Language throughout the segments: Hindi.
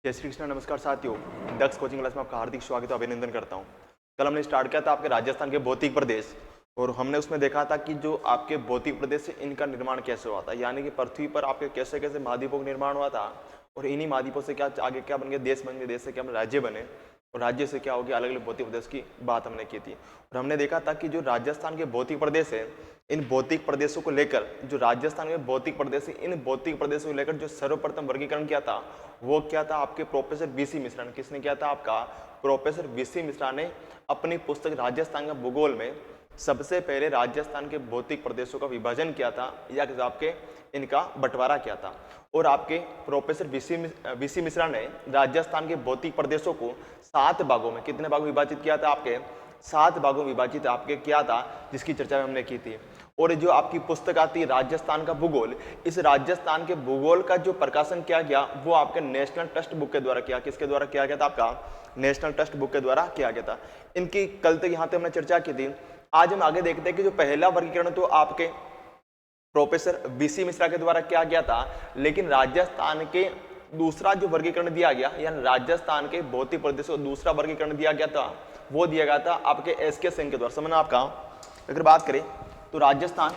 जय श्री कृष्ण। नमस्कार साथियों, दक्ष कोचिंग क्लास में आपका हार्दिक स्वागत और अभिनंदन करता हूं। कल हमने स्टार्ट किया था आपके राजस्थान के भौतिक प्रदेश और हमने उसमें देखा था कि जो आपके भौतिक प्रदेश है इनका निर्माण कैसे हुआ था, यानी कि पृथ्वी पर आपके कैसे कैसे महाद्वीपों का निर्माण हुआ था और इन्हीं महाद्वीपों से क्या आगे क्या बन गए, देश बन गए, देश से क्या राज्य बने और राज्य से क्या हो गया, अलग अलग भौतिक प्रदेश की बात हमने की थी। और हमने देखा था कि जो राजस्थान के भौतिक प्रदेश है, इन भौतिक प्रदेशों को लेकर जो राजस्थान के भौतिक प्रदेश है, इन भौतिक प्रदेशों को लेकर जो सर्वप्रथम वर्गीकरण किया था वो क्या था, आपके प्रोफेसर वीसी मिश्रा ने। किसने किया था? आपका प्रोफेसर वीसी मिश्रा ने अपनी पुस्तक राजस्थान का भूगोल में सबसे पहले राजस्थान के भौतिक प्रदेशों का विभाजन किया था या आपके इनका बंटवारा किया था। और आपके प्रोफेसर वीसी मिश्रा ने राजस्थान के भौतिक प्रदेशों को 7 भागों में, कितने भागों में विभाजित किया था? आपके 7 भागों में विभाजित आपके किया था, जिसकी चर्चा हमने की थी। और जो आपकी पुस्तक आती है राजस्थान का भूगोल, इस राजस्थान के भूगोल का जो प्रकाशन किया गया वो आपके नेशनल टेक्स्ट बुक के द्वारा किया। किसके द्वारा किया गया था? आपका नेशनल टेक्स्ट बुक के द्वारा किया गया था। इनकी कल तक यहाँ तक हमने चर्चा की थी। आज हम आगे देखते हैं कि जो पहला वर्गीकरण तो आपके प्रोफेसर वीसी मिश्रा के द्वारा किया गया था, लेकिन राजस्थान के दूसरा जो वर्गीकरण दिया गया, यानी राजस्थान के भौतिक प्रदेशों को दूसरा वर्गीकरण दिया गया था, वो दिया गया था आपके एसके सिंह के द्वारा। समझना आपका, अगर बात करें तो राजस्थान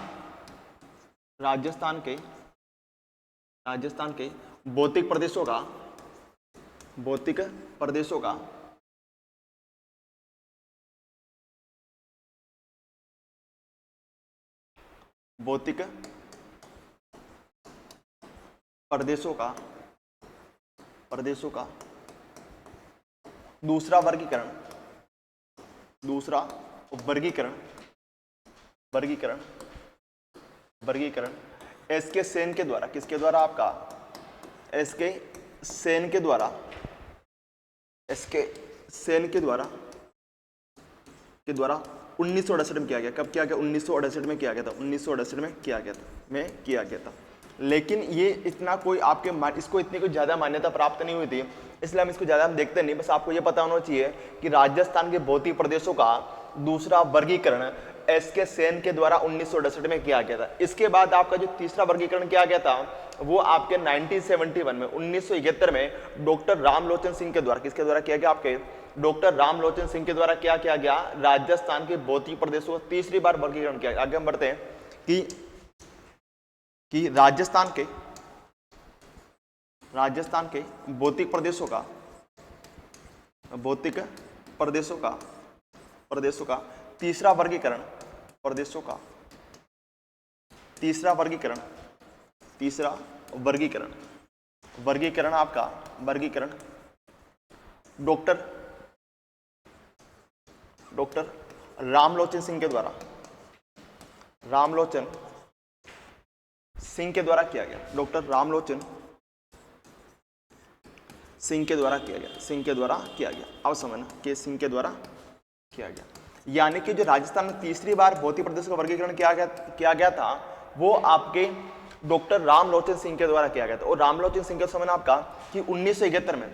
के भौतिक प्रदेशों का भौतिक प्रदेशों का भौतिक प्रदेशों का दूसरा वर्गीकरण एसके सेन के द्वारा, किसके द्वारा? आपका एसके सेन के द्वारा 1968 में किया गया। कब किया गया? 1968 में किया गया था। 1968 में किया गया था। लेकिन ये इतना कोई आपके इसको इतनी कोई ज्यादा मान्यता प्राप्त नहीं हुई थी, इसलिए हम इसको ज्यादा हम देखते नहीं। बस आपको ये पता होना चाहिए कि राजस्थान के भौतिक प्रदेशों का दूसरा वर्गीकरण एसके सेन के द्वारा 1968 में किया गया था। इसके बाद आपका जो तीसरा वर्गीकरण किया गया था वो आपके 1971 में 1971 में डॉक्टर रामलोचन सिंह के द्वारा, किसके द्वारा किया गया? आपके डॉक्टर रामलोचन सिंह के द्वारा क्या किया गया? राजस्थान के भौतिक प्रदेशों का तीसरी बार वर्गीकरण किया गया। आगे हम बढ़ते हैं कि राजस्थान के भौतिक प्रदेशों का तीसरा वर्गीकरण आपका डॉक्टर रामलोचन सिंह के द्वारा किया गया। डॉक्टर रामलोचन सिंह के द्वारा किया गया। अब समझना कि सिंह के द्वारा किया गया, यानी कि जो राजस्थान में तीसरी बार भौतिक प्रदेश का वर्गीकरण किया गया था वो आपके डॉक्टर रामलोचन सिंह के द्वारा किया गया था। और रामलोचन सिंह का समझना आपका कि 1971 में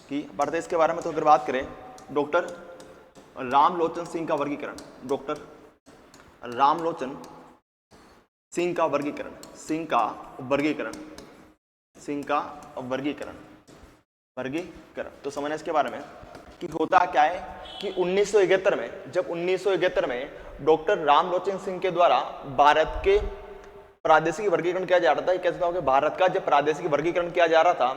कि प्रदेश के बारे में तो अगर बात करें, डॉक्टर रामलोचन सिंह का वर्गीकरण, तो समझना इसके बारे में कि होता क्या है कि 1971 में डॉक्टर रामलोचन सिंह के द्वारा भारत के प्रादेशिक वर्गीकरण किया जा रहा था। कैसे कहोगे? भारत का जब प्रादेशिक वर्गीकरण किया जा रहा था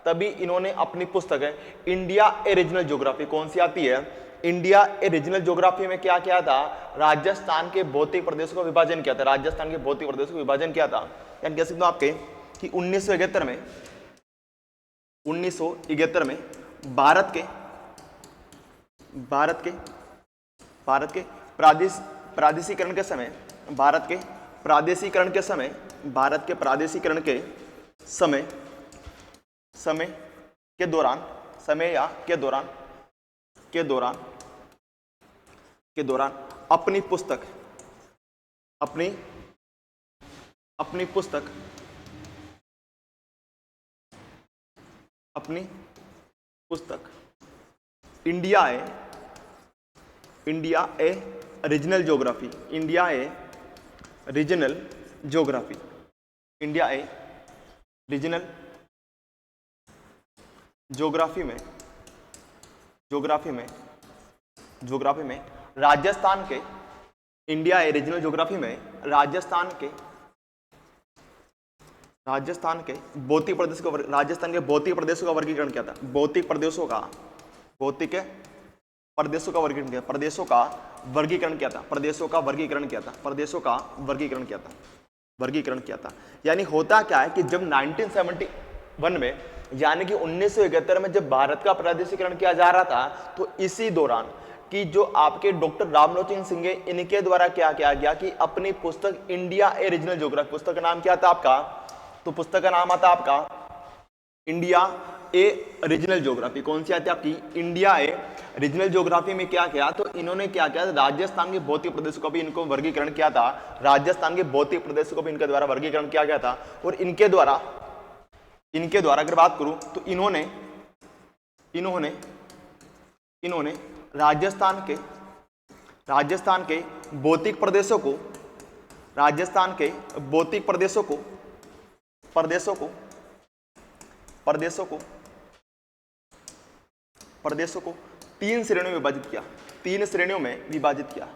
तभी इन्होंने अपनी पुस्तक है इंडिया ए रीजनल ज्योग्राफी, कौन सी आती है? इंडिया ए रीजनल ज्योग्राफी में क्या किया था? राजस्थान के भौतिक प्रदेशों का विभाजन किया था। यानी कह सकते हो आपके कि 1971 में भारत के प्रादेशीकरण के दौरान अपनी पुस्तक इंडिया ए रीजनल ज्योग्राफी ज्योग्राफी में राजस्थान के, इंडिया ए रीजनल ज्योग्राफी में राजस्थान के भौतिक प्रदेश को, राजस्थान के भौतिक प्रदेशों का वर्गीकरण किया था। भौतिक प्रदेशों का वर्गीकरण किया, प्रदेशों का वर्गीकरण किया था। यानी होता क्या है कि जब 1971 में, यानी कि 1971 में जब भारत का प्रादेशिकरण किया जा रहा था, तो इसी दौरान कि जो आपके डॉक्टर रामलोचन सिंह है, इनके द्वारा क्या किया गया कि अपनी पुस्तक इंडिया ए रीजनल ज्योग्राफी, पुस्तक का नाम क्या था आपका, तो पुस्तक का नाम आता आपका इंडिया ए रीजनल ज्योग्राफी। कौन सी आती है आपकी, इंडिया ए रीजनल ज्योग्राफी में क्या किया, तो इन्होंने क्या किया, राजस्थान के भौतिक प्रदेशों का भी इनको वर्गीकरण किया था। राजस्थान के भौतिक प्रदेशों को भी इनके द्वारा वर्गीकरण किया गया था। और इनके द्वारा अगर बात करूं तो इन्होंने राजस्थान के भौतिक प्रदेशों को, प्रदेशों को 3 श्रेणियों में विभाजित किया। 3 श्रेणियों में विभाजित किया।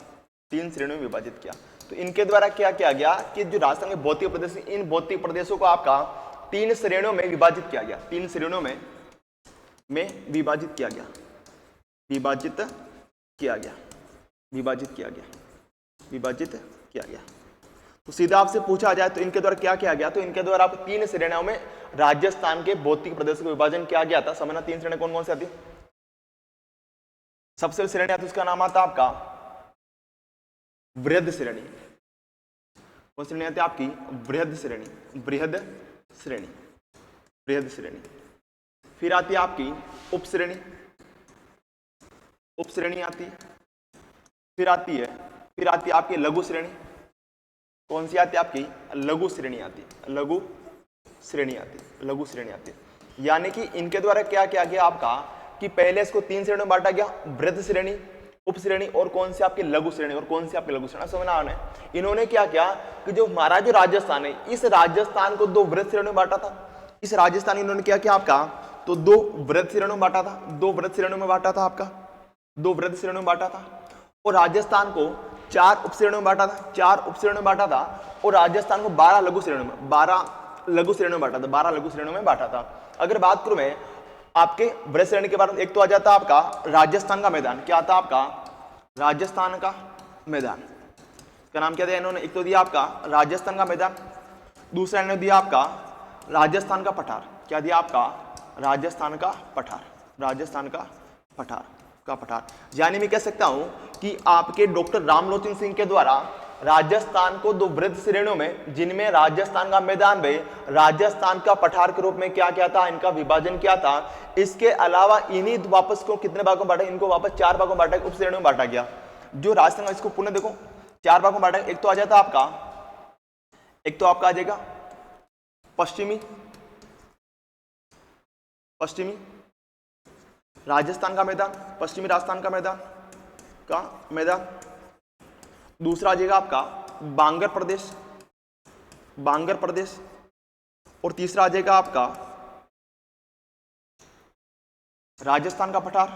तो इनके द्वारा क्या किया गया कि जो राजस्थान के भौतिक प्रदेश, इन भौतिक प्रदेशों को आपका 3 श्रेणियों में विभाजित किया गया। 3 श्रेणियों में विभाजित किया गया। तो सीधा आपसे पूछा जाए तो इनके द्वारा क्या किया गया, तो इनके द्वारा आपको 3 श्रेणियों में राजस्थान के भौतिक प्रदेशों का विभाजन किया गया था। समझना 3 श्रेणी कौन कौन सी आती। सबसे श्रेणी आती, उसका नाम आता आपका बृहद श्रेणी। कौन श्रेणी आती है आपकी, बृहद श्रेणी। फिर आती है आपकी उप श्रेणी आती। फिर आती है आपकी लघु श्रेणी। कौन सी आती है आपकी, लघु श्रेणी आती। यानी कि इनके द्वारा क्या किया गया आपका कि पहले इसको 3 श्रेणियों में बांटा गया, बृहद श्रेणी, उप श्रेणी और कौन सी आपकी लघु श्रेणी। समझना है। इन्होंने क्या किया कि जो हमारा जो राजस्थान है, इस राजस्थान को 2 बृहद श्रेणियों में बांटा था। इस राजस्थान इन्होंने क्या किया आपका, तो 2 बृहद श्रेणियों में बांटा था। 2 बृहद श्रेणियों में बांटा था। और राजस्थान को 4 उपश्रेणियों में बांटा था। और राजस्थान को 12 लघु श्रेणियों में बांटा था। अगर बात करूं मैं आपके बृहद श्रेणी के बारे में, एक तो आ जाता आपका राजस्थान का मैदान। क्या आता आपका, राजस्थान का मैदान। इसका नाम क्या दिया इन्होंने, एक तो दिया आपका राजस्थान का मैदान, दूसरा इन्होंने दिया आपका राजस्थान का पठार। क्या दिया आपका, राजस्थान का पठार। यानी मैं कह सकता हूं कि आपके डॉक्टर रामलोचन सिंह के द्वारा राजस्थान को 2 बृहद श्रेणियों में, जिनमें राजस्थान का मैदान में राजस्थान का पठार के रूप में क्या किया था, इनका विभाजन किया था। इसके अलावा इन्हीं वापस को कितने भागों में बांटा, इनको वापस 4 भागों में बांटा, उप श्रेणियों में बांटा गया। जो राजस्थान, इसको पुनः देखो 4 भागों में बांटा। एक तो आ जाता आपका आ जाएगा पश्चिमी राजस्थान का मैदान, पश्चिमी राजस्थान का मैदान। दूसरा आ जाएगा आपका बांगर प्रदेश। और तीसरा आ जाएगा आपका राजस्थान का पठार।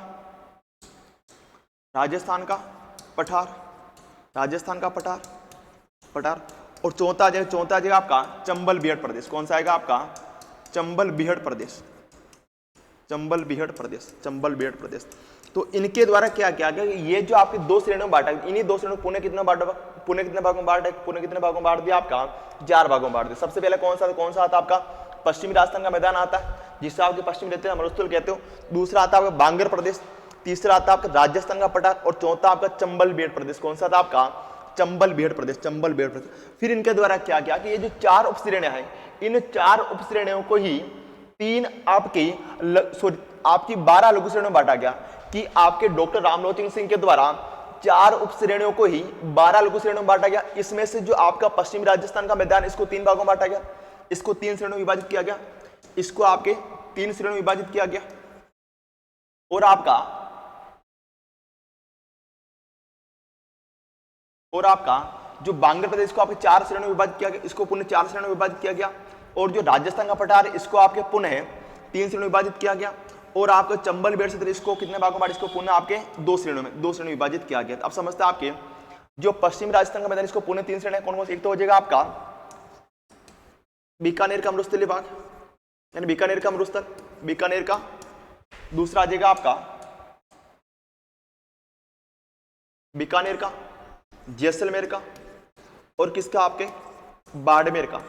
और चौथा आ जाएगा आपका चंबल बीहड़ प्रदेश। कौन सा आएगा आपका, चंबल बीहड़ प्रदेश। तो इनके द्वारा क्या किया गया, ये जो आपके 2 श्रेणियों में बांटा, इन्हीं 2 श्रेणियों पुणे कितने भागों में बांट दिया आपका, 4 भागों में बांट दिया। सबसे पहले कौन सा आता आपका, पश्चिमी राजस्थान का मैदान आता है, जिससे आपके पश्चिमी रहते हैं मरुस्थल कहते हो। दूसरा आता है आपका बांगर प्रदेश, तीसरा आता है आपका राजस्थान का पठार, और चौथा आपका चंबल बीहड़ प्रदेश। कौन सा था आपका, चंबल बीहड़ प्रदेश। फिर इनके द्वारा क्या किया कि ये जो 4 उपश्रेणियां हैं, इन 4 उपश्रेणियों को ही 3 आपकी 12 लघु श्रेणियों में बांटा गया। कि आपके डॉक्टर रामलोचन सिंह के द्वारा 4 उपश्रेणियों को ही 12 लघु श्रेणियों में बांटा गया। इसमें से जो आपका पश्चिमी राजस्थान का मैदान, इसको 3 भागों में बांटा गया, इसको 3 श्रेणियों में विभाजित किया गया, इसको आपके 3 श्रेणियों में विभाजित किया गया। और आपका जो बांगर प्रदेश को आपके 4 श्रेणियों में विभाजित किया गया, इसको पुनः 4 श्रेणियों में विभाजित किया गया। और जो राजस्थान का पठार, इसको आपके पुनः 3 श्रेणियों में विभाजित किया गया। और आपका चंबल बेड़ क्षेत्र, इसको कितने भागों में बांटा, इसको पुनः आपके दो श्रेणियों में विभाजित किया गया। अब समझते हैं आपके जो पश्चिमी राजस्थान का मैदान, इसको पुनः तीन श्रेणियां कौन कौन सी, एक तो हो जाएगा आपका बीकानेर का मरुस्थलीय भाग यानी बीकानेर का मरुस्थल, बीकानेर का। दूसरा आ जाएगा आपका बीकानेर का, जैसलमेर का, और किसका आपके बाड़मेर का,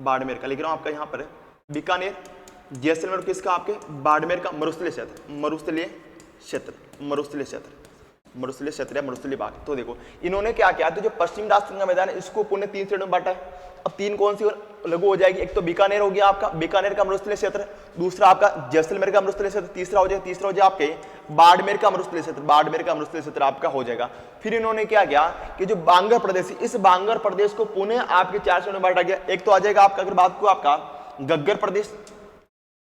बाड़मेर का लिख रहा हूं आपका यहां पर है, बीकानेर, जैसलमेर, किसका आपके बाड़मेर का मरुस्थलीय क्षेत्र, मरुस्थलीय क्षेत्र, मरुस्थलीय क्षेत्र, मरुस्थलीय क्षेत्र या मरुस्थलीय भाग। तो देखो इन्होंने क्या किया, तो जो पश्चिम राजस्थान का मैदान है इसको पुनः तीन श्रेणियों में बांटा है। अब तीन कौन सी लघु हो जाएगी, एक तो बीकानेर हो गया आपका बीकानेर का मरुस्थलीय क्षेत्र, दूसरा आपका जैसलमेर का मरुस्थलीय क्षेत्र, तीसरा हो जाएगा आपके बाड़मेर का मरुस्थलीय क्षेत्र, बाड़मेर का मरुस्थलीय क्षेत्र आपका हो जाएगा। फिर इन्होंने क्या किया कि जो बांगर प्रदेश, इस बांगर प्रदेश को पुनः आपके चार श्रेणियों में बांटा गया। एक तो आ जाएगा आपका, अगर बात को आपका गग्गर प्रदेश,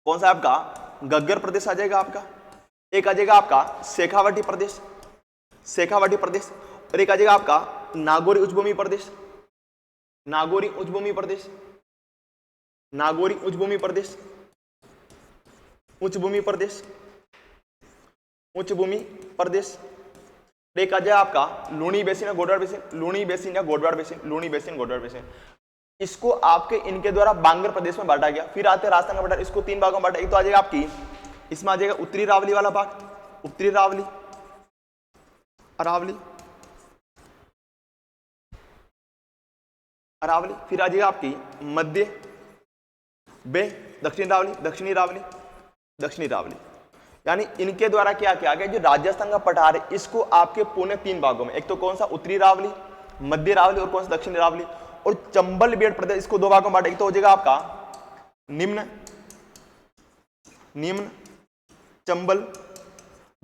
कौन सा आपका गग्गर प्रदेश आ जाएगा आपका, एक आ जाएगा आपका शेखावाटी प्रदेश, शेखावाटी प्रदेश, और एक आ जाएगा आपका नागौरी उच्चभूमि प्रदेश, नागौरी उच्चभूमि प्रदेश, नागौरी उच्चभूमि प्रदेश, उच्चभूमि प्रदेश, उच्चभूमि प्रदेश। एक आ जाएगा आपका लूणी बेसिन या गोडवाड़ बेसिन, लूणी बेसिन या Godwar basin, Luni basin Godwar basin. इसको आपके इनके द्वारा बांगर प्रदेश में बांटा गया। फिर आते हैं राजस्थान का बांटा, इसको तीन भागों में बांटा। एक तो आ जाएगा आपकी, इसमें आ जाएगा उत्तरी रावली वाला भाग, उत्तरी रावली, अरावली, अरावली। फिर आ जाएगा आपकी मध्य बे, दक्षिणी रावली, दक्षिणी रावली, दक्षिणी रावली। यानी इनके द्वारा क्या किया गया, जो राजस्थान का पठार है इसको आपके पुणे तीन भागों में, एक तो कौन सा उत्तरी रावली, मध्य रावली, और कौन सा दक्षिणी रावली, और चंबल बेड़ प्रदेश, इसको दो भागों में बांटा। एक तो हो जाएगा आपका निम्न, निम्न चंबल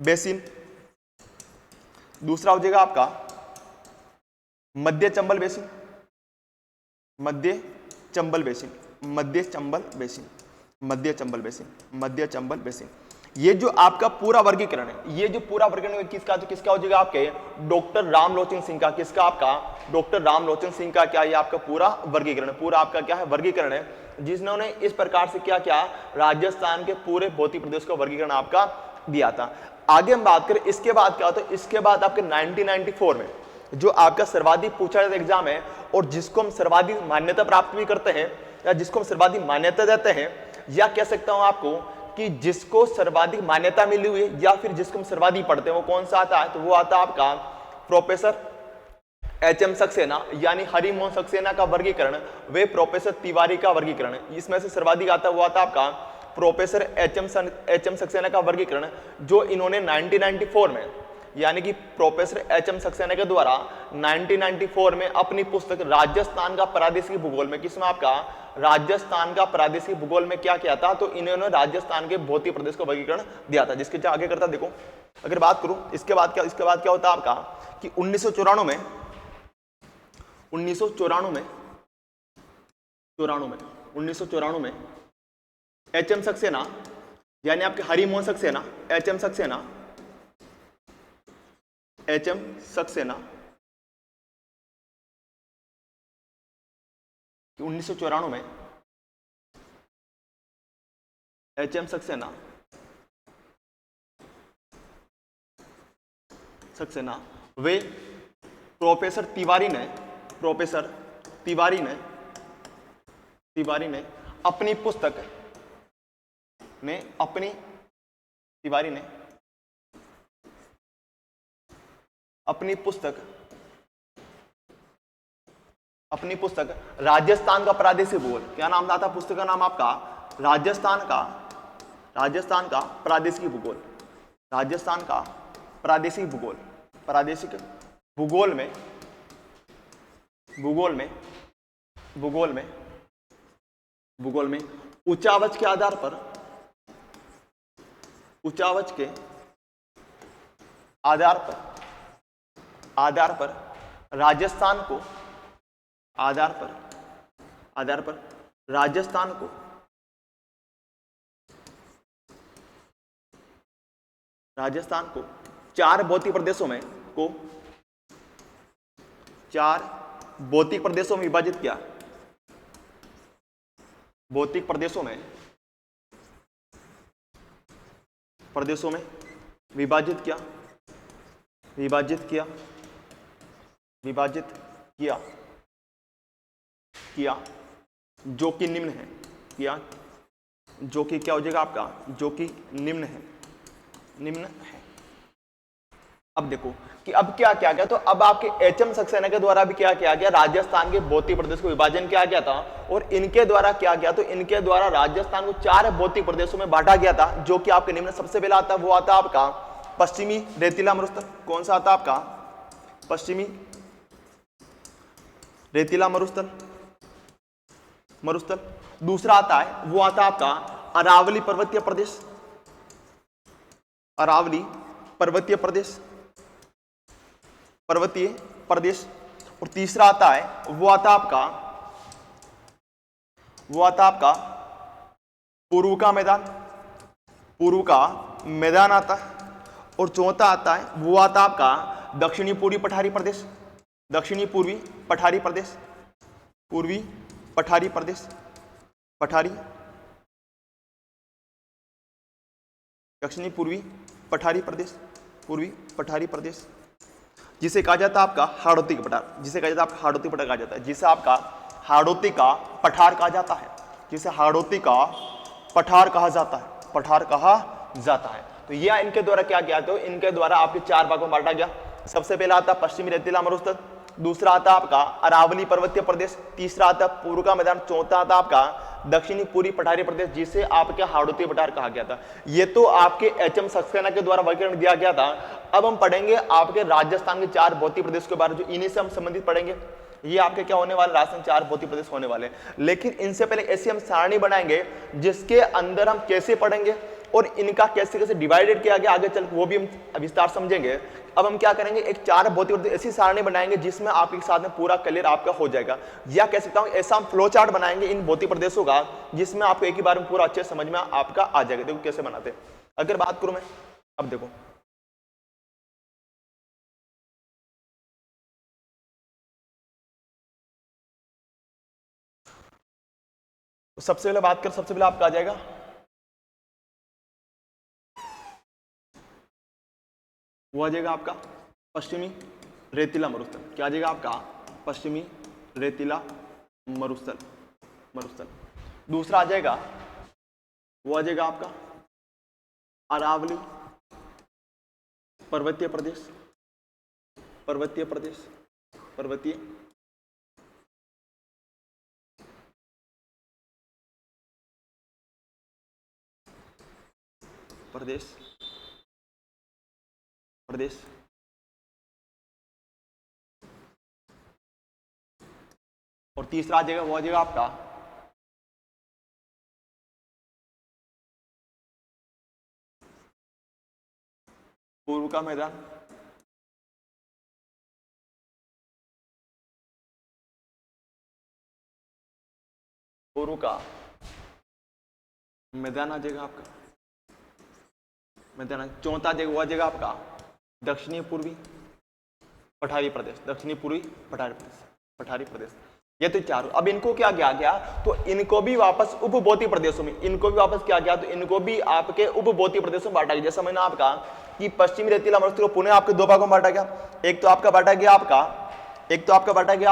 बेसिन, दूसरा हो जाएगा आपका मध्य चंबल बेसिन, मध्य चंबल बेसिन, मध्य चंबल बेसिन, मध्य चंबल बेसिन, मध्य चंबल बेसिन। ये जो आपका पूरा वर्गीकरण है, ये जो पूरा वर्गीकरण किसका, तो किसका हो जाएगा आपके डॉक्टर रामलोचन सिंह का, किसका आपका डॉक्टर रामलोचन सिंह का क्या, ये आपका पूरा वर्गीकरण, पूरा आपका क्या है वर्गीकरण है, जिन्होंने इस प्रकार से क्या क्या राजस्थान के पूरे भौतिक प्रदेश का वर्गीकरण आपका दिया था। आगे हम बात करें इसके बाद क्या होता है, इसके बाद आपके 1994 में जो आपका सर्वाधिक पूछा जाता एग्जाम है, और जिसको हम सर्वाधिक मान्यता प्राप्त भी करते हैं, या जिसको हम सर्वाधिक मान्यता देते हैं, या कह सकता हूं आपको कि जिसको सर्वाधिक मान्यता मिली हुई है, या फिर जिसको हम सर्वाधिक पढ़ते हैं, वो कौन सा आता है, तो वो आता है आपका प्रोफेसर एच.एम. सक्सेना, यानी हरिमोहन सक्सेना का वर्गीकरण, वे प्रोफेसर तिवारी का वर्गीकरण। इसमें से सर्वाधिक आता है वो आता है आपका प्रोफेसर एच.एम. सक्सेना का वर्गीकरण, जो इन्होंने 1994 में, यानी कि प्रोफेसर एच.एम. सक्सेना के द्वारा 1994 में अपनी पुस्तक राजस्थान का प्रादेशिक भूगोल में, किसमें आपका राजस्थान का प्रादेशिक भूगोल में क्या किया था, तो इन्होंने राजस्थान के भौतिक प्रदेश को वर्गीकरण दिया था। जिसके आगे करता देखो, अगर बात करूं इसके बाद क्या होता है आपका कि 1994 में एच.एम. सक्सेना, यानी आपके हरिमोहन सक्सेना, एच.एम. सक्सेना 1994 में एच.एम. सक्सेना वे प्रोफेसर तिवारी ने अपनी पुस्तक राजस्थान का प्रादेशिक भूगोल, क्या नाम था पुस्तक का नाम आपका राजस्थान का प्रादेशिक भूगोल, राजस्थान का प्रादेशिक भूगोल में उच्चावच के आधार पर राजस्थान को चार भौतिक प्रदेशों में विभाजित किया। भौतिक प्रदेशों में प्रदेशों में विभाजित किया विभाजित किया विभाजित किया किया जो कि निम्न है, किया जो कि क्या हो जाएगा आपका, जो कि निम्न है, निम्न है। अब देखो कि अब क्या किया गया, तो अब आपके एचएम सक्सेना के द्वारा भी क्या किया गया, राजस्थान के भौतिक प्रदेश को विभाजन किया गया था और इनके द्वारा क्या किया, तो इनके द्वारा राजस्थान को 4 भौतिक प्रदेशों में बांटा गया था, जो कि आपके निम्न सबसे पहला आता है वो आता आपका पश्चिमी रेतीला मरुस्थल। कौन सा आता आपका, पश्चिमी रेतीला मरुस्थल मरुस्थल। दूसरा आता है वो आता आपका अरावली पर्वतीय प्रदेश, अरावली पर्वतीय प्रदेश, पर्वतीय प्रदेश। और तीसरा आता है वो आता आपका पूर्व का मैदान, पूर्व का मैदान आता है। और चौथा आता है वो आता आपका दक्षिणी पूर्वी पठारी प्रदेश, दक्षिणी पूर्वी पठारी प्रदेश, पूर्वी पठारी प्रदेश, पठारी दक्षिणी पूर्वी पठारी प्रदेश, पूर्वी पठारी प्रदेश, जिसे कहा जाता है आपका हाड़ौती का पठार, जिसे कहा जाता है आपका हाड़ौती पठार कहा जाता है, जिसे आपका हाड़ौती का पठार कहा जाता है, जिसे हाड़ौती का पठार कहा जाता है, पठार कहा जाता है। तो यह इनके द्वारा क्या किया, तो इनके द्वारा आपके 4 भागों में बांटा गया। सबसे पहला आता पश्चिमी रेतीला मरुस्थल, दूसरा आता आपका अरावली पर्वतीय प्रदेश, तीसरा आता पूर्व का मैदान, चौथा आता आपका दक्षिणी पूर्वी पठारी प्रदेश, जिसे आपके हाड़ौती पठार कहा गया था। ये तो आपके एचएम सक्सेना के द्वारा वर्गीकरण दिया गया था। अब हम पढ़ेंगे आपके राजस्थान के 4 भौतिक प्रदेश के बारे में, जो इन्हीं से हम संबंधित पढ़ेंगे। ये आपके क्या होने वाले, राजस्थान 4 भौतिक प्रदेश होने वाले। लेकिन इनसे पहले ऐसी हम सारणी बनाएंगे जिसके अंदर हम कैसे पढ़ेंगे और इनका कैसे कैसे डिवाइडेड किया गया आगे चल, वो भी हम विस्तार समझेंगे। अब हम क्या करेंगे, एक 4 भौतिक प्रदेश ऐसी सारणी बनाएंगे जिसमें आपके साथ में पूरा क्लियर आपका हो जाएगा, या कह सकता हूं ऐसा हम फ्लो चार्ट बनाएंगे इन भौतिक प्रदेशों का, जिसमें आपको एक ही बार में पूरा अच्छे समझ में आपका आ जाएगा। देखो कैसे बनाते हैं। अगर बात करूं मैं, अब देखो सबसे पहले बात कर, सबसे पहले आपका आ जाएगा वो आ जाएगा आपका पश्चिमी रेतीला मरुस्थल। क्या आ जाएगा आपका, पश्चिमी रेतीला मरुस्थल, मरुस्थल। दूसरा आ जाएगा वो आ जाएगा आपका अरावली पर्वतीय प्रदेश, पर्वतीय प्रदेश, पर्वतीय प्रदेश, प्रदेश। और तीसरा आ जाएगा वो आ जाएगा आपका पूर्व का मैदान, पूर्व का मैदान आ जाएगा आपका मैदान। चौथा जगह वो आ जाएगा आपका दक्षिणी पूर्वी पठारी प्रदेश, दक्षिणी पूर्वी पठारी प्रदेश, पठारी प्रदेश। ये तो 4। अब इनको क्या किया गया, तो इनको भी वापस उपभौतिक प्रदेशों में, इनको भी वापस किया गया, तो इनको भी आपके उपभौतिक प्रदेशों में बांटा गया। जैसा मैंने आपका कि पश्चिमी रेतीला मरुस्थल को पुनः आपके 2 भागों में बांटा गया। एक तो आपका बांटा गया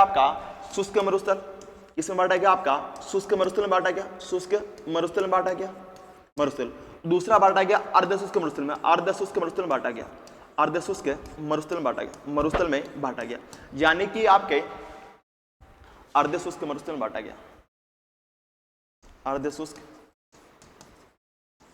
आपका शुष्क मरुस्थल, इसमें बांटा गया आपका शुष्क मरुस्थल में बांटा गया, शुष्क मरुस्थल में बांटा गया मरुस्थल। दूसरा बांटा गया अर्धशुष्क मरुस्थल में, अर्धशुष्क मरुस्थल में बांटा गया, अर्धशुष्क मरुस्थल में बांटा गया, मरुस्थल में बांटा गया। यानी कि आपके अर्धशुष्क मरुस्थल में बांटा गया, अर्धशुष्क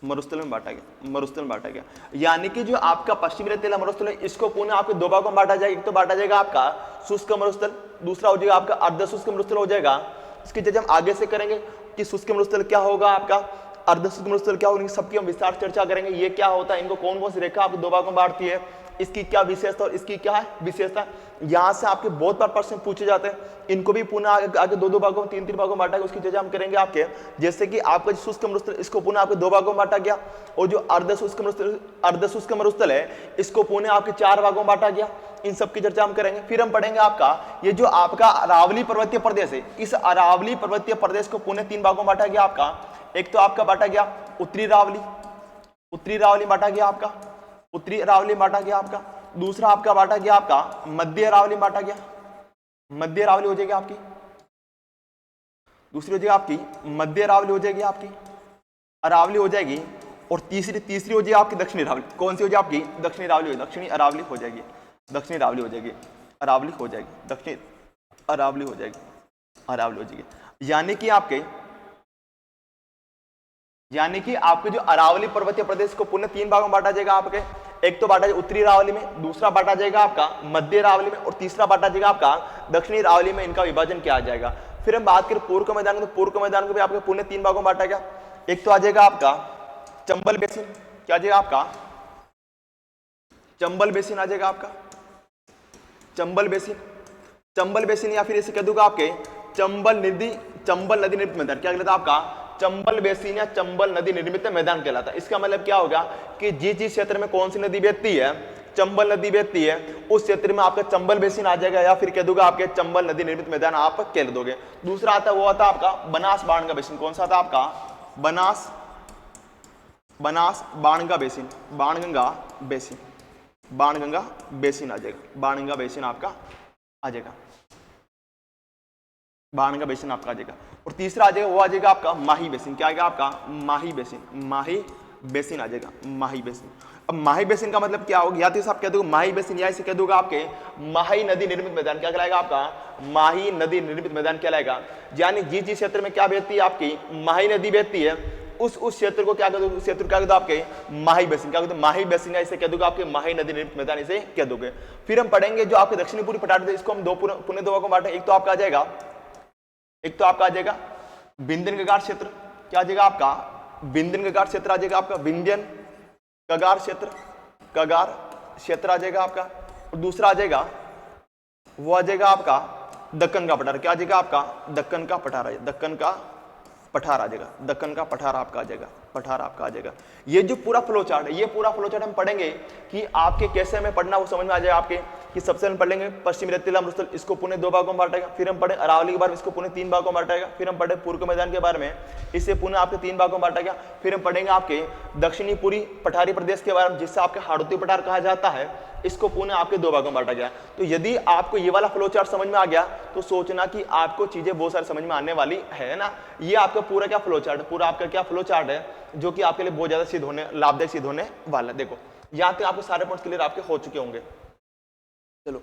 मरुस्थल में बांटा गया, मरुस्थल में बांटा गया। यानी कि जो आपका पश्चिमी रेतीला मरुस्थल है, इसको पुनः आपके 2 भागों में बांटा जाएगा। एक तो बांटा जाएगा आपका शुष्क मरुस्थल, दूसरा हो जाएगा आपका अर्धशुष्क मरुस्थल हो जाएगा। इसकी जब हम आगे से करेंगे कि शुष्क मरुस्थल क्या होगा, आपका अर्धशुष्क मरुस्थल क्या होगा, सबकी हम विस्तार चर्चा करेंगे। ये क्या होता है, इनको कौन कौन सी रेखा आपको 2 भागों में बांटती है, इसकी क्या विशेषता और इसकी क्या है विशेषता। यहाँ से आपके बहुत बार प्रश्न पूछे जाते हैं। इनको भी पुनः आगे 2 भागों में 3 भागों में बांटा गया, उसकी चर्चा हम करेंगे आपके। जैसे कि आपका शुष्क मरुस्थल, इसको पुनः आपके 2 भागों में बांटा गया, और जो अर्धशुष्क मरुस्थल है, इसको पुनः आपके 4 भागों में बांटा गया। इन सब की चर्चा हम करेंगे। फिर हम पढ़ेंगे आपका ये जो आपका अरावली पर्वतीय प्रदेश है, इस अरावली पर्वतीय प्रदेश को पुनः 3 भागों में बांटा गया आपका। एक तो आपका बांटा गया उत्तरी अरावली, उत्तरी अरावली बांटा गया आपका, उत्तरी अरावली बांटा गया आपका। दूसरा आपका बांटा गया आपका मध्य अरावली बांटा गया, मध्य अरावली हो जाएगी आपकी। दूसरी हो जाएगी आपकी मध्य अरावली हो जाएगी आपकी, अरावली हो जाएगी। और तीसरी हो जाएगी आपकी दक्षिणी अरावली। कौन सी हो जाएगी आपकी? दक्षिणी अरावली, दक्षिणी अरावली हो जाएगी, दक्षिणी अरावली हो जाएगी, अरावली हो जाएगी, दक्षिणी अरावली हो जाएगी, अरावली हो जाएगी। यानी कि आपके जो अरावली पर्वतीय प्रदेश को पुनः 3 भागों में बांटा जाएगा आपके। एक तो बांटा जाएगा उत्तरी अरावली में, दूसरा बांटा जाएगा आपका मध्य अरावली में, और तीसरा बांटा जाएगा आपका दक्षिणी अरावली में। इनका विभाजन किया जाएगा। फिर हम बात करें पूर्व का मैदान, तो पूर्व का मैदान को भी आपके पुनः 3 भागों में बांटा गया। एक तो आ जाएगा आपका चंबल बेसिन, क्या आ जाएगा आपका? चंबल बेसिन आ जाएगा आपका, चंबल बेसिन, चंबल बेसिन, या फिर इसे कह दूंगा आपके चंबल नदी निर्मित मैदान। क्या कहलाता है आपका? चंबल बेसिन या चंबल नदी निर्मित मैदान कहलाता है। इसका मतलब क्या होगा कि जिस क्षेत्र में कौन सी नदी बहती है, चंबल नदी बहती है, उस क्षेत्र में आपका चंबल बेसिन आ जाएगा, या फिर कह दूंगा आपके चंबल नदी निर्मित मैदान आप कह दोगे। दूसरा आता है वो आता है आपका बनास बाणगंगा बेसिन। कौन सा आता है आपका? Banas Banganga basin, Banganga basin, Banganga basin आ जाएगा, बाणगंगा बेसिन आपका आ जाएगा, बाणगंगा बेसिन आपका आ जाएगा। और तीसरा आ जाएगा वो आ जाएगा आपका माही बेसिन। क्या आएगा आपका? माही बेसिन, माही बेसिन आ जाएगा, माही बेसिन। अब माही बेसिन का मतलब क्या होगा? या तो आप कह दोगे माही बेसिन, या इसे कह दोगे आपके माही नदी निर्मित मैदान। क्या कहलाएगा आपका? माही नदी निर्मित मैदान कहलाएगा। यानी जिस क्षेत्र में क्या बहती है आपकी माही नदी बहती है, उस क्षेत्र को क्या कहते हो? उस क्षेत्र को क्या कहते हो आपके? माही बेसिन। क्या कहते हो? माही बेसिन, या इसे कह दोगे आपके माही नदी निर्मित मैदान, इसे कह दोगे। फिर हम पढ़ेंगे जो आपके दक्षिणी पूर्वी पठार थे, इसको हम पुनः 2 भागों में बांटे। एक तो आपका आ जाएगा विंध्यन कगार क्षेत्र। क्या आ जाएगा आपका? विंध्यन कगार क्षेत्र आ जाएगा आपका, विंध्यन कगार क्षेत्र, कगार क्षेत्र आ जाएगा आपका। और दूसरा आ जाएगा वो आ जाएगा आपका दक्कन का पठार। क्या आ जाएगा आपका? दक्कन का पठार, दक्कन का पठार आ जाएगा, दक्कन का पठार आपका आ जाएगा, पठार आपका आ जाएगा। ये जो पूरा फ्लो चार्ट है, ये पूरा फ्लो चार्ट हम पढ़ेंगे कि आपके कैसे हमें पढ़ना वो समझ में आ जाएगा आपके। कि सबसे हम पढ़ेंगे पश्चिमी रेतीला मरुस्थल, इसको पुनः 2 भागों में बांटेगा। फिर हम पढ़े अरावली के बारे में, इसको पुनः 3 भागों में बांटेगा। फिर हम पढ़े पूर्व के मैदान के बारे में, इसे पुनः आपके 3 भागों में बांटेगा। फिर हम पढ़ेंगे आपके दक्षिणी पूरी पठारी प्रदेश के बारे में, जिससे आपके हाड़ौती पठार कहा जाता है, इसको पुनः आपके 2 भागों में बांटा गया। तो यदि आपको ये वाला फ्लो चार्ट समझ में आ गया तो सोचना कि आपको चीजें बहुत सारी समझ में आने वाली है ना। ये आपका पूरा क्या फ्लो चार्ट, पूरा आपका क्या फ्लो चार्ट है, जो कि आपके लिए बहुत ज्यादा लाभदायक सिद्ध होने वाला है। देखो यहाँ तक आपके सारे पॉइंट्स क्लियर आपके हो चुके होंगे। चलो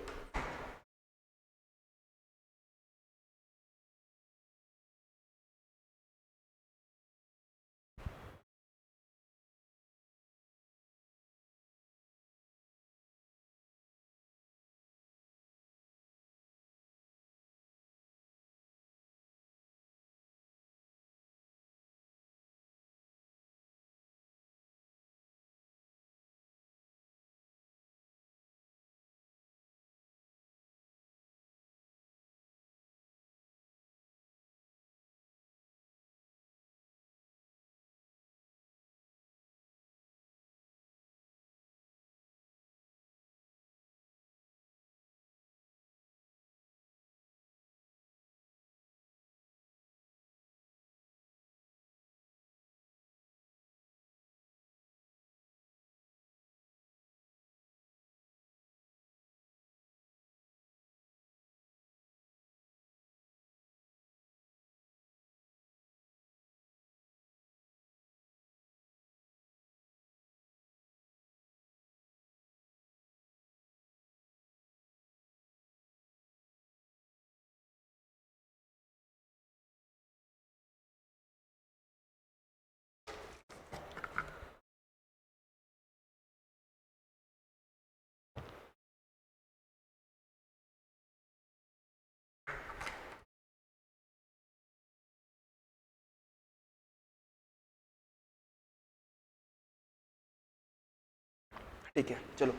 ठीक है, चलो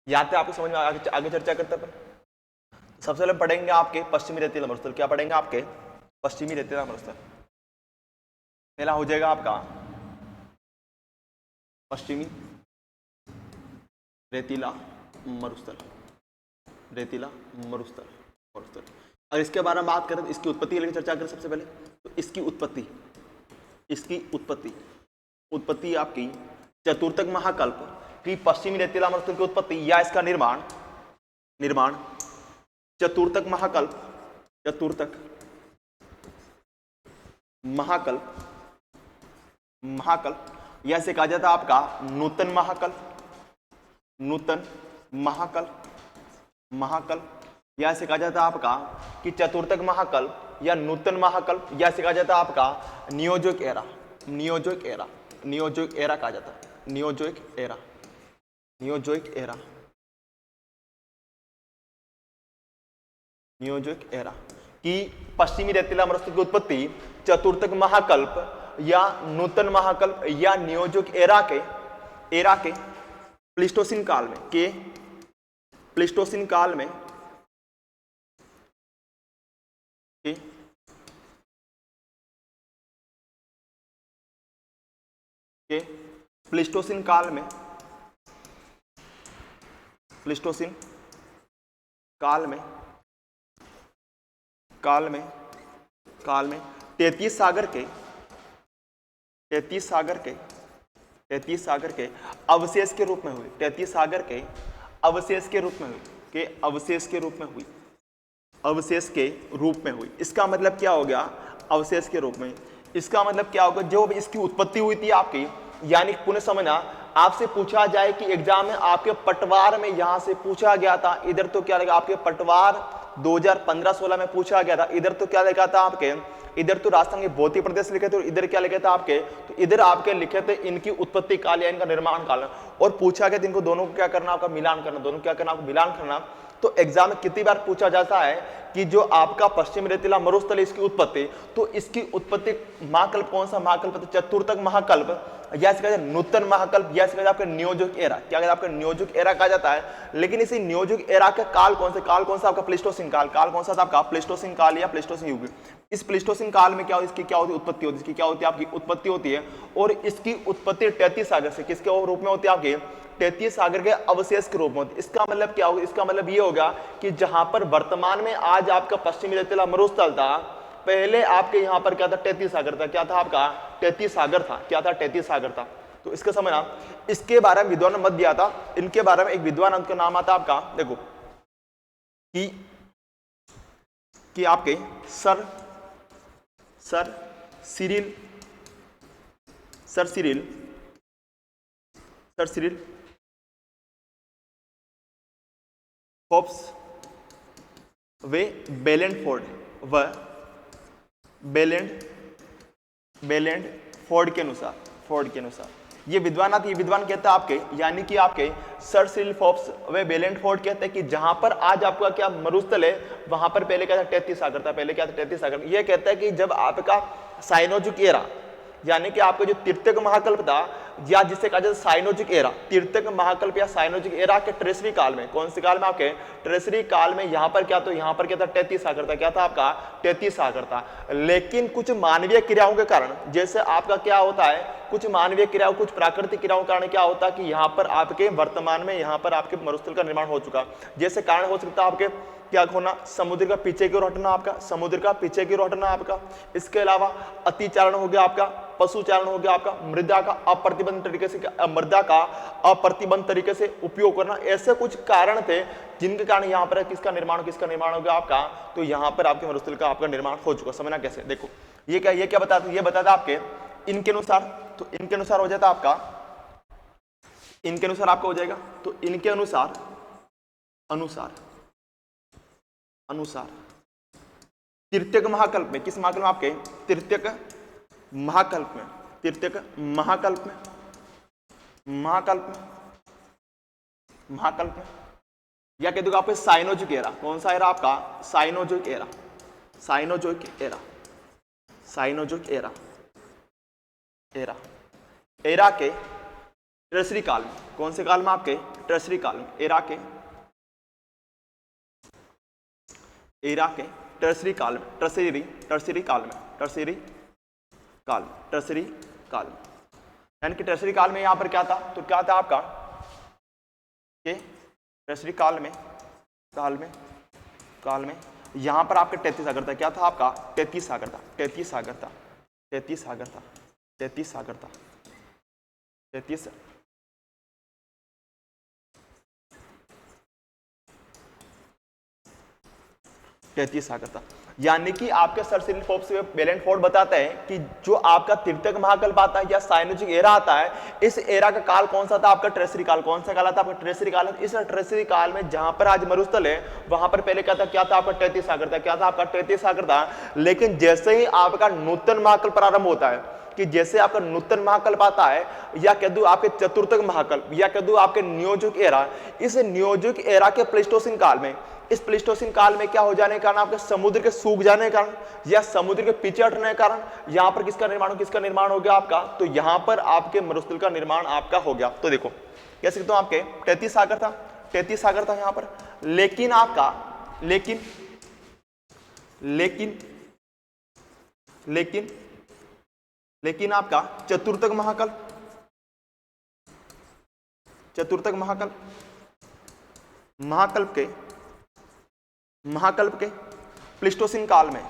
यहाँ पे आपको समझ में आगे चर्चा करते हैं। सबसे पहले पढ़ेंगे आपके पश्चिमी रेतीला मरुस्थल। क्या पढ़ेंगे आपके? पश्चिमी रेतीला मरुस्थल। पहला हो जाएगा आपका पश्चिमी रेतीला मरुस्थल, रेतीला मरुस्थल, मरुस्थल। और इसके बारे में बात करें तो इसकी उत्पत्ति लेकर चर्चा करें। सबसे पहले तो इसकी उत्पत्ति आपकी चतुर्थक महाकल्प की पश्चिमी रेतीला मरुस्थल की उत्पत्ति या इसका निर्माण चतुर्थक महाकल्प या इसे कहा जाता है आपका नूतन महाकल्प या इसे कहा जाता है आपका कि चतुर्थक महाकल्प या नूतन महाकल्प या इसे कहा जाता है आपका नियोजक एरा कहा जाता है नियोजक एरा की पश्चिमी रेतीला मरुस्थल की उत्पत्ति चतुर्थक महाकल्प या नूतन महाकल्प या नियोजक एरा के प्लीस्टोसीन काल में 33 सागर के अवशेष के रूप में हुई 33 सागर के अवशेष के रूप में हुई इसका मतलब क्या हो गया अवशेष के रूप में इसका मतलब क्या होगा जो इसकी उत्पत्ति हुई थी आपकी यानी पुनः समझना आपसे पूछा जाए कि एग्जाम में आपके पटवार में यहां से पूछा गया था इधर तो क्या लगा आपके पटवार 2015-16 में पूछा गया था इधर तो क्या लिखा था आपके इधर तो राजस्थान के भौतिक प्रदेश लिखे थे और इधर क्या लिखे थे आपके तो इधर आपके लिखे थे इनकी उत्पत्ति काल या इनका निर्माण काल और पूछा गया इनको दोनों को क्या करना आपका मिलान करना तो एग्जाम में कितनी बार पूछा जाता है कि जो आपका पश्चिम रेतीला मरुस्थल इसकी उत्पत्ति तो इसकी उत्पत्ति महाकल्प कौन सा महाकल्प तो चतुर्थक महाकल्प या इसका नूतन महाकल्प या इसका आपका नियोजक एरा क्या कहते हैं आपका नियोजक एरा कहा जाता है लेकिन इसी नियोजक एरा का काल कौन सा आपका प्लीस्टोसीन काल कौन सा था आपका प्लीस्टोसीन काल या प्लीस्टोसीन युग इस प्लीस्टोसीन काल में क्या इसकी क्या होती है उत्पत्ति होती है इसकी क्या होती है आपकी उत्पत्ति होती है और इसकी उत्पत्ति 33 सागर से किसके रूप में होती है आपकी 33 सागर के अवशेष के रूप में होती है इसका मतलब क्या होगा इसका मतलब ये होगा कि जहां पर वर्तमान में आज आपका पश्चिमी रेतीला मरुस्थल था पहले आपके यहाँ पर क्या था 33 सागर था क्या था आपका 33 सागर था क्या था 33 सागर था तो इसका समझना इसके बारे में विद्वान ने मत दिया था इनके बारे में एक विद्वान उनका नाम आता आपका देखो कि आपके सर सिरिल फोर्ब्स वे बेलेंड फोर्ड के अनुसार ये विद्वान आती है विद्वान कहता है आपके यानी कि आपके सर सिरिल फोर्ब्स वे बेलेंड फोर्ड कहते हैं कि जहां पर आज आपका क्या मरुस्थल है वहां पर पहले क्या था 33 सागर था पहले क्या था 33 सागर ये कहता है कि जब आपका साइनोजिक एरा यानी कि आपका जो तीर्थक महाकल्प था या जिसे कहा जाता है साइनोजिक एरा तीर्थक महाकल्प या साइनोजिक एरा के ट्रेसरी काल में कौन से काल में आपके ट्रेसरी काल में यहाँ पर क्या तो यहाँ पर क्या था 33 सागर था क्या था आपका 33 सागर था लेकिन कुछ मानवीय क्रियाओं के कारण जैसे आपका क्या होता है कुछ मानवीय क्रियाओं कुछ प्राकृतिक क्रियाओं के कारण क्या होता है कि यहाँ पर आपके वर्तमान में यहाँ पर आपके मरुस्थल का निर्माण हो चुका जैसे कारण हो सकता है आपके क्या होना समुद्र का पीछे की ओर हटना आपका इसके अलावा अतिचारण हो गया आपका पशुचारण हो गया आपका मृदा का अप्रतिबंध तरीके से उपयोग करना ऐसे कुछ कारण थे जिनके कारण यहाँ पर किसका निर्माण हो गया आपका तो यहाँ पर आपके मरुस्थल का आपका निर्माण हो चुका समझना कैसे देखो ये क्या बताता ये बताता आपके इनके अनुसार तो इनके अनुसार हो जाता आपका इनके अनुसार आपका हो जाएगा तो इनके अनुसार तीर्थक महाकल्प में किस महाकल्प में आपके तीर्थक महाकल्प में या कह दूंगा आपके साइनोजिक एरा कौन सा एरा आपका साइनोजिक एरा के ट्रेसरी काल में कौन से काल में आपके ट्रेसरी काल में एरा के ट्रेसरी काल में ट्रेसरी काल में यानी कि ट्रेसरी काल में यहां पर क्या था तो क्या था आपका ट्रेसरी काल में यहां पर आपके 33 सागर था क्या था आपका 33 सागर था 33 सागर था। यानी कि आपके सर सिरिल फोर्ब्स बेलेंफोर्ड बताता है कि जो आपका तृतीयक महाकल्प आता है या साइनोजिक एरा आता है, इस एरा का काल कौन सा था? आपका ट्रेसरी काल। कौन सा काल आता है? आपका ट्रेसरी काल। इस ट्रेसरी काल में जहां पर आज मरुस्थल है वहां पर पहले क्या था? आपका 33 सागर था। क्या था? आपका 33 सागर था। लेकिन जैसे ही आपका नूतन महाकल्प प्रारंभ होता है, कि जैसे आपका नूतन महाकल्प आता है या कह दूं आपके चतुर्थक महाकल्प या कह दूं आपके नियोजिक एरा, इस नियोजिक एरा के प्लेस्टोसिन काल में, इस प्लेस्टोसिन काल में क्या हो जाने के कारण, आपके समुद्र के सूख जाने के कारण या समुद्र के पीछे हटने के कारण यहां पर किसका निर्माण हो गया आपका? तो यहां पर आपके मरुस्थल का निर्माण आपका हो गया। तो देखो कैसे कहता हूं, आपके 33 सागर था यहां पर। लेकिन आपका लेकिन आपका चतुर्थक महाकल्प के प्लेस्टोसिन काल में,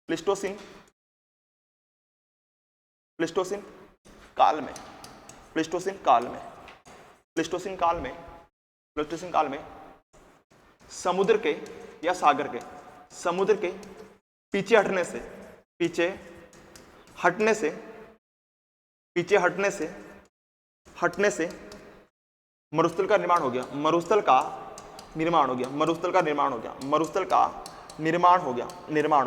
प्लेस्टोसिन काल में समुद्र के या सागर के, समुद्र के पीछे हटने से मरुस्थल का निर्माण हो गया। मरुस्थल का निर्माण हो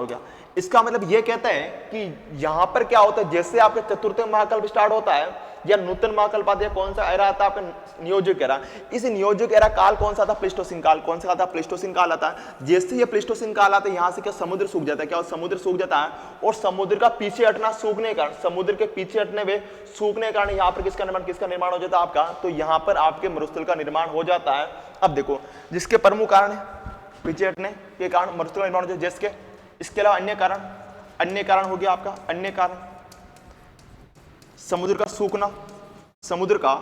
गया। इसका मतलब यह कहता है कि यहां पर क्या होता है, जैसे आपका चतुर्थ महाकल्प स्टार्ट होता है या नूतन महाकल्प आता है, कौन सा एरा आता है? आपका नियोजिक एरा। इस नियोजिक एरा काल कौन सा था? प्लेस्टोसिन काल। कौन सा था? प्लेस्टोसिन काल आता है। जैसे ये प्लेस्टोसिन काल आता है, यहां से क्या समुद्र सूख जाता है? क्या समुद्र सूख जाता है? और समुद्र का पीछे हटना, सूखने के कारण, समुद्र के पीछे हटने में सूखने के कारण यहाँ पर किसका निर्माण हो जाता है आपका? तो यहाँ पर आपके मरुस्थल का निर्माण हो जाता है। अब देखो, जिसके प्रमुख कारण है पीछे हटने के कारण मरुस्थल का निर्माण हो जाता है, जिसके, इसके अलावा अन्य कारण हो गया आपका, अन्य कारण समुद्र का सूखना, समुद्र का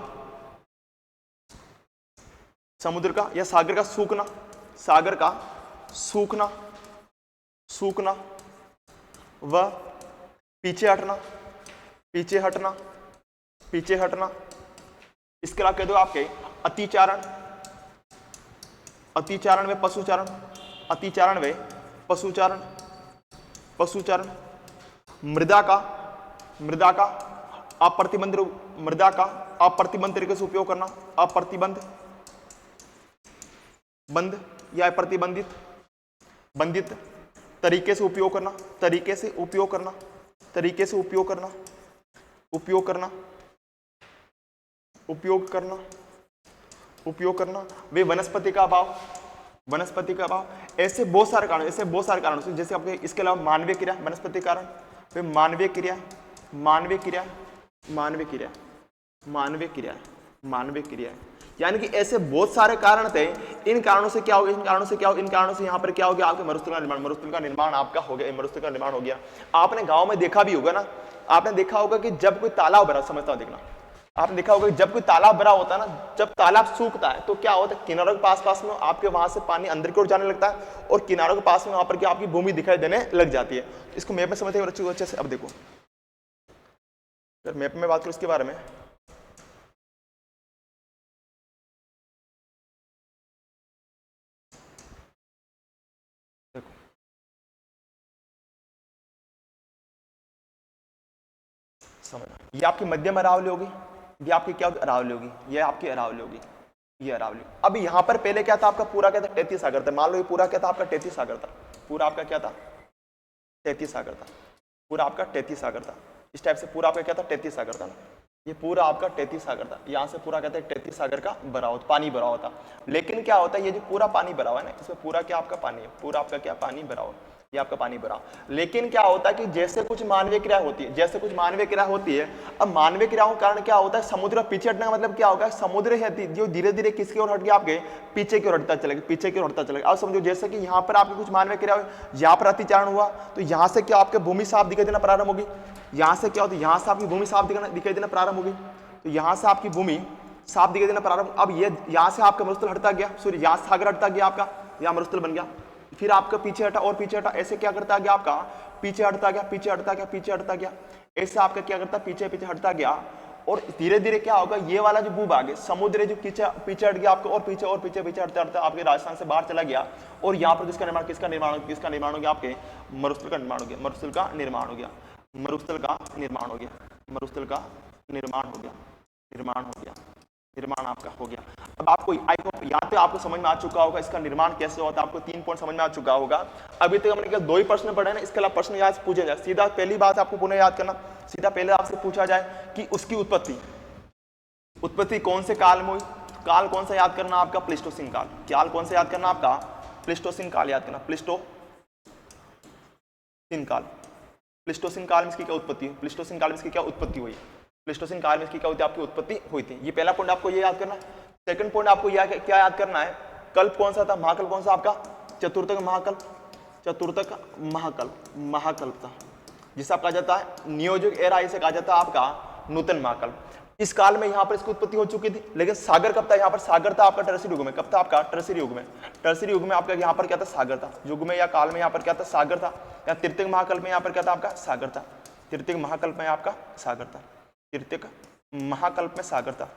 या सागर का सूखना व पीछे हटना। इसके अलावा कह दो आपके अतिचारण व पशुचारण, मृदा का अप्रतिबंध तरीके से उपयोग करना, बंधित तरीके से उपयोग करना, वे वनस्पति का अभाव, ऐसे बहुत सारे कारण से, जैसे आपके इसके अलावा मानवीय क्रिया, वनस्पति कारण, वे मानवीय क्रिया, यानी कि ऐसे बहुत सारे कारण थे। इन कारणों से क्या हो गया? यहाँ पर क्या हो गया? आपके मरुस्थल का निर्माण आपका हो गया। आपने गांव में देखा भी होगा ना, आपने देखा होगा कि जब कोई तालाब भरा, समझता देखना, आपने देखा होगा कि जब कोई तालाब भरा होता है ना, जब तालाब सूखता है तो क्या होता है? किनारों के पास में आपके वहां से पानी अंदर की ओर जाने लगता है और किनारों के पास में वहां पर क्या आपकी भूमि दिखाई देने लग जाती है। इसको मैप में समझते हैं अच्छे से। अब देखो, अगर मैप में बात करूं इसके बारे में, देखो समझना, ये आपकी मध्यम अरावली होगी, ये आपकी क्या अरावली होगी, ये आपकी अरावली होगी, ये अरावली। अब यहाँ पर पहले क्या था आपका? पूरा क्या था? 33 सागर था। मान लो ये पूरा क्या था आपका? 33 सागर था। पूरा आपका क्या था? 33 सागर था। पूरा आपका 33 सागर था। इस टाइप से पूरा आपका क्या था? 33 सागर था ना। ये पूरा आपका 33 सागर था। यहाँ से पूरा कहते हैं 33 सागर का भरा हुआ, पानी भरा हुआ था। लेकिन क्या होता है, ये जो पूरा पानी भरा हुआ है ना, इसमें पूरा क्या आपका पानी है, पूरा आपका क्या पानी भरा हुआ, ये आपका पानी भरा। लेकिन क्या होता है कि जैसे कुछ मानवीय क्रिया होती है, अब मानवीय क्रियाओं के कारण क्या होता है? समुद्र पीछे हटने का मतलब क्या होगा? समुद्र है जो धीरे धीरे किसकी ओर हट गया? आपके पीछे की ओर हटता चलेगा। अब समझो, जैसे कि यहाँ पर आपकी कुछ मानवीय क्रिया, यहाँ पर अतिचारण हुआ तो यहाँ से क्या आपके भूमि साफ दिखाई देना प्रारंभ होगी। यहाँ से क्या होता है? यहाँ से आपकी भूमि साफ दिखाई देना प्रारंभ होगी। तो यहाँ से आपकी भूमि साफ दिखाई देना प्रारंभ। अब ये यहाँ से आपका मरुस्थल हटता गया, यहाँ से सागर हटता गया, आपका यहाँ मरुस्थल बन गया। फिर आपका पीछे हटा और पीछे हटा, ऐसे क्या करता गया? आपका पीछे हटता गया, ऐसे आपका क्या करता? पीछे हटता गया। और धीरे धीरे क्या होगा, ये वाला जो भूभाग है समुद्र जो पीछे हट गया आपको, और पीछे पीछे हटते आपके राजस्थान से बाहर चला गया, और यहाँ पर किसका निर्माण हो गया आपके मरुस्थल का निर्माण हो गया, मरुस्थल का निर्माण हो गया, मरुस्थल का निर्माण हो गया, मरुस्थल का निर्माण हो गया, निर्माण हो गया, निर्माण आपका हो गया। अब आपको आई होप यहाँ पे आपको समझ में आ चुका होगा इसका निर्माण कैसे होता है, आपको 3 पॉइंट समझ में आ चुका होगा। अभी तक हमने केवल 2 ही प्रश्न पढ़े ना, इसके अलावा प्रश्न याद पूछे जाए, सीधा पहली बात आपको पुनः याद करना, सीधा पहले आपसे पूछा जाए कि उसकी उत्पत्ति कौन से काल में हुई, काल कौन सा याद करना आपका, प्लेस्टोसिन काल, काल कौन सा याद करना आपका, प्लेस्टोसिन काल याद करना, प्लेस्टोसिन काल, प्लेस्टोसिन काल में इसकी क्या उत्पत्ति हुई, प्लेस्टोसिन काल में इसकी क्या उत्पत्ति हुई, प्लेस्टोसिन काल में इसकी क्या होती है आपकी उत्पत्ति हुई थी। ये पहला पॉइंट आपको ये याद करना। सेकंड पॉइंट आपको क्या याद करना है, कल्प कौन सा था, महाकल्प कौन सा आपका, चतुर्थक महाकल्प, चतुर्थक महाकल्प, महाकल्प था, जिसे कहा जाता है नियोजक एरा, इसे कहा जाता है आपका नूतन महाकल्प। इस काल में यहाँ पर इसकी उत्पत्ति हो चुकी थी, लेकिन सागर कब था, यहाँ पर सागर था आपका टर्शियरी युग में, कब था आपका टर्शियरी युग में, टर्शियरी युग में आपका यहाँ पर क्या था, सागर था, युग में या काल में यहाँ पर क्या था, सागर था, या तृतीयक महाकल्प में यहाँ पर क्या था आपका, सागर था, तृतीयक महाकल्प में आपका सागर था, तृतीयक महाकल्प में सागर था,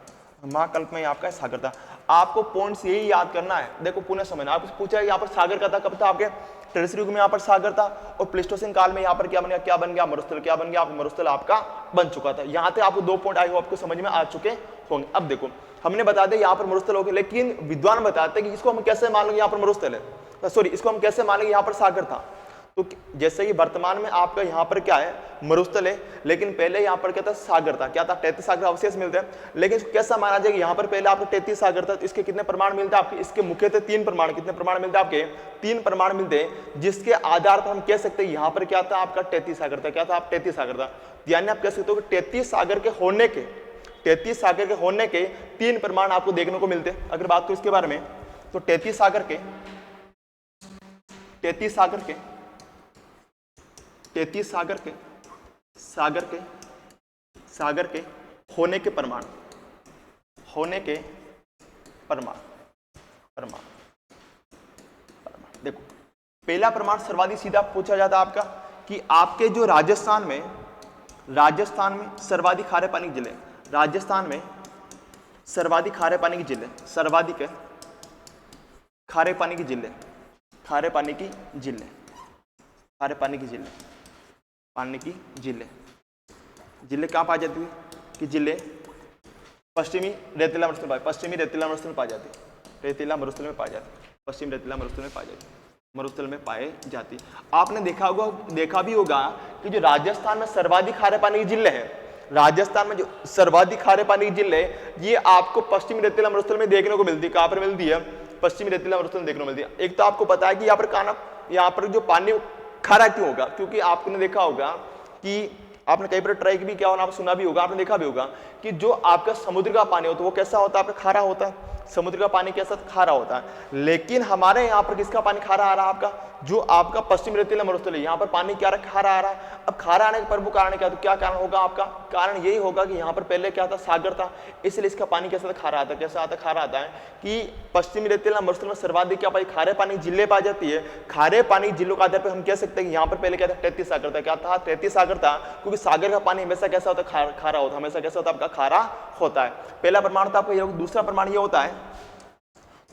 महाकल्प में आपका सागर था। आपको पॉइंट्स यही याद करना है, देखो पुनः समझना, आपसे पूछा है यहाँ पर सागर का था, कब था आपके टर्शियरी युग में यहाँ पर सागर था, और प्लेस्टोसिन काल में यहाँ पर क्या बन गया, मरुस्थल, क्या बन गया, मरुस्थल आपका बन चुका था। यहाँ पे आपको 2 पॉइंट आई हो आपको समझ में आ चुके होंगे। अब देखो हमने बता दिया यहाँ पर मरुस्थल हो गया, लेकिन विद्वान बताते हैं कि इसको हम कैसे मान लेंगे यहाँ पर मरुस्थल है, सॉरी इसको हम कैसे मान लेंगे यहाँ पर सागर था। तो जैसे कि वर्तमान में आपका यहाँ पर क्या है, मरुस्थल है, लेकिन पहले यहाँ पर क्या था, सागर था, क्या था, 33 सागर अवशेष मिलते हैं, लेकिन इसको कैसा माना जाएगा, यहाँ पर पहले आपको 33 सागर था, तो इसके कितने प्रमाण मिलते हैं आपके, इसके मुख्यतः 3 प्रमाण, कितने प्रमाण मिलते हैं आपके, 3 प्रमाण मिलते हैं, जिसके आधार पर हम कह सकते हैं यहाँ पर क्या था आपका 33 सागर था, क्या था आप 33 सागर था, यानी आप कह सकते हो कि 33 सागर के होने के 3 प्रमाण आपको देखने को मिलते हैं। अगर बात करो इसके बारे में, तो 33 सागर के 33 सागर के होने के प्रमाण, देखो पहला प्रमाण सर्वाधिक सीधा पूछा जाता है आपका कि आपके जो राजस्थान में सर्वाधिक खारे पानी की जिले, राजस्थान में सर्वाधिक खारे पानी की जिले, सर्वाधिक खारे पानी की जिले, खारे पानी की जिले, खारे पानी की जिले, पानी की जिले, जिले कहाँ पाई जाती है कि जिले पश्चिमी रेतीला मरुस्थल में, पश्चिमी रेतीला मरुस्थल में पाई जाती है, रेतीला मरुस्थल में पाई जाती है, पश्चिमी रेतीला मरुस्थल में पाई जाती है, मरुस्थल में पाए जाती। आपने देखा भी होगा कि जो राजस्थान में सर्वाधिक खारे पानी की जिले है, राजस्थान में जो सर्वाधिक खारे पानी की जिले है, ये आपको पश्चिमी रेतीला मरुस्थल में देखने को मिलती है। कहाँ पर मिलती है, पश्चिमी रेतीला मरुस्थल में देखने को मिलती है। एक तो आपको पता है कि यहाँ पर जो पानी खारा क्यों होगा, क्योंकि आपने देखा होगा कि आपने कई बार ट्राई भी किया होगा, आपने सुना भी होगा, आपने देखा भी होगा कि जो आपका समुद्र का पानी होता है वो कैसा होता है, आपका खारा होता है, समुद्र का पानी कैसा खारा होता है। लेकिन हमारे यहाँ पर किसका पानी खारा आ रहा है, आपका जो आपका पश्चिम रेतीला मरुस्थल है, यहाँ पर पानी क्या खारा आ रहा है। अब खारा आने का प्रमुख कारण क्या, तो क्या कारण होगा आपका, कारण यही होगा कि यहाँ पर पहले क्या था, सागर था, इसलिए इसका पानी कैसा था, खारा आता है। कैसा आता, खारा आता है कि पश्चिमी रेतीला मरुस्थल में सर्वाधिक क्या पाई, खारे पानी जिले पाई जाती है। खारे पानी जिलों के आधार पर हम कह सकते हैं कि यहाँ पर पहले क्या था, 33 सागर था। क्या था, 33 सागर था, क्योंकि सागर का पानी हमेशा कैसा होता है, खारा होता है, हमेशा कैसा होता है आपका, खारा होता है। पहला प्रमाण था आपका। दूसरा प्रमाण ये होता है,